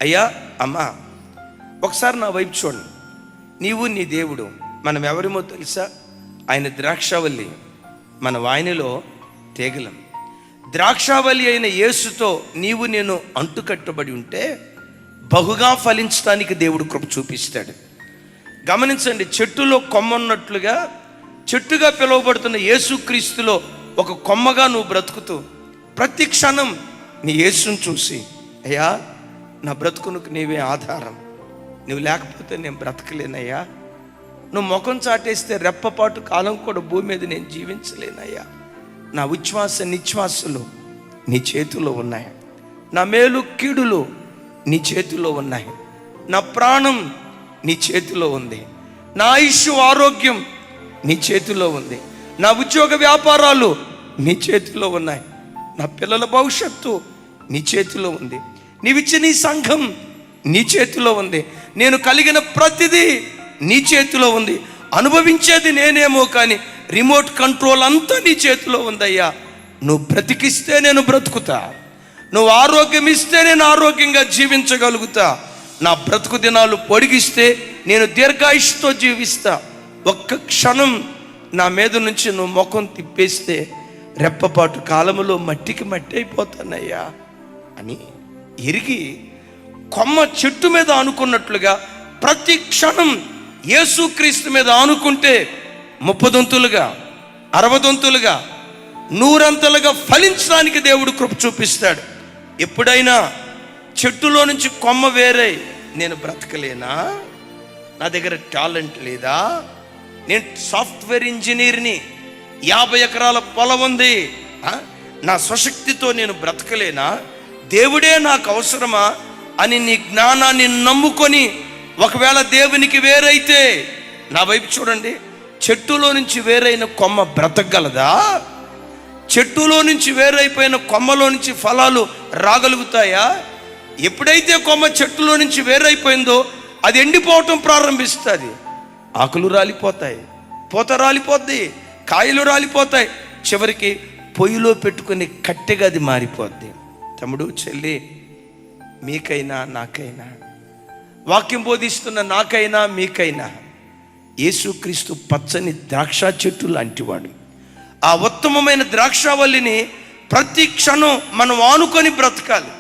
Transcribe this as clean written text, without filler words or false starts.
అయ్యా అమ్మా, ఒకసారి నా వైపు చూడండి. నీవు నీ దేవుడు మనం ఎవరిమో తెలుసా? ఆయన ద్రాక్షావల్లి, మన వాయినిలో తీగలం. ద్రాక్షావల్లి అయిన యేసుతో నీవు నేను అంటుకట్టబడి ఉంటే బహుగా ఫలించడానికి దేవుడు కృప చూపిస్తాడు. గమనించండి, చెట్టులో కొమ్మ ఉన్నట్లుగా చెట్టుగా పిలువబడుతున్న యేసుక్రీస్తులో ఒక కొమ్మగా నువ్వు బ్రతుకుతూ ప్రతి క్షణం నీ యేసుని చూసి, అయ్యా నా బ్రతుకునికి నీవే ఆధారం, నువ్వు లేకపోతే నేను బ్రతకలేనయ్యా, నువ్వు ముఖం చాటేస్తే రెప్పపాటు కాలం కూడా భూమి మీద నేను జీవించలేనయ్యా, నా ఉచ్ఛ్వాస నిశ్వాసలు నీ చేతిలో ఉన్నాయి, నా మేలు కీడులు నీ చేతిలో ఉన్నాయి, నా ప్రాణం నీ చేతిలో ఉంది, నా ఆయుష్షు ఆరోగ్యం నీ చేతిలో ఉంది, నా ఉద్యోగ వ్యాపారాలు నీ చేతిలో ఉన్నాయి, నా పిల్లల భవిష్యత్తు నీ చేతిలో ఉంది, నీవిచ్చిన నీ సంఘం నీ చేతిలో ఉంది, నేను కలిగిన ప్రతిదీ నీ చేతిలో ఉంది. అనుభవించేది నేనేమో కానీ రిమోట్ కంట్రోల్ అంతా నీ చేతిలో ఉందయ్యా. నువ్వు బ్రతికిస్తే నేను బ్రతుకుతా, నువ్వు ఆరోగ్యం ఇస్తే నేను ఆరోగ్యంగా జీవించగలుగుతా, నా బ్రతుకు దినాలు పొడిగిస్తే నేను దీర్ఘాయుష్తో జీవిస్తా, ఒక్క క్షణం నా మీద నుంచి నువ్వు ముఖం తిప్పేస్తే రెప్పపాటు కాలములో మట్టికి మట్టి అయిపోతానయ్యా అని ఎరిగి కొమ్మ చెట్టు మీద ఆనుకున్నట్లుగా ప్రతి క్షణం యేసుక్రీస్తు మీద ఆనుకుంటే 30 దొంతులుగా 60 దొంతులుగా 100 ఫలించడానికి దేవుడు కృప చూపిస్తాడు. ఎప్పుడైనా చెట్టులో నుంచి కొమ్మ వేరే నేను బ్రతకలేనా, నా దగ్గర టాలెంట్ లేదా, నేను సాఫ్ట్వేర్ ఇంజనీర్ని, 50 ఎకరాల పొలం ఉంది, నా స్వశక్తితో నేను బ్రతకలేనా, దేవుడే నాకు అవసరమా అని నీ జ్ఞానాన్ని నమ్ముకొని ఒకవేళ దేవునికి వేరైతే, నా వైపు చూడండి, చెట్టులో నుంచి వేరైన కొమ్మ బ్రతకగలదా? చెట్టులో నుంచి వేరైపోయిన కొమ్మలో నుంచి ఫలాలు రాగలుగుతాయా? ఎప్పుడైతే కొమ్మ చెట్టులో నుంచి వేరైపోయిందో అది ఎండిపోవటం ప్రారంభిస్తుంది, ఆకులు రాలిపోతాయి, పూత రాలిపోద్ది, కాయలు రాలిపోతాయి, చివరికి పొయ్యిలో పెట్టుకుని కట్టెగా అది మారిపోద్ది. తమ్ముడు చెల్లి, మీకైనా నాకైనా, వాక్యం బోధిస్తున్న నాకైనా మీకైనా యేసుక్రీస్తు పచ్చని ద్రాక్ష చెట్టు లాంటివాడు. ఆ ఉత్తమమైన ద్రాక్షావల్లిని ప్రతి క్షణం మనం ఆనుకొని బ్రతకాలి.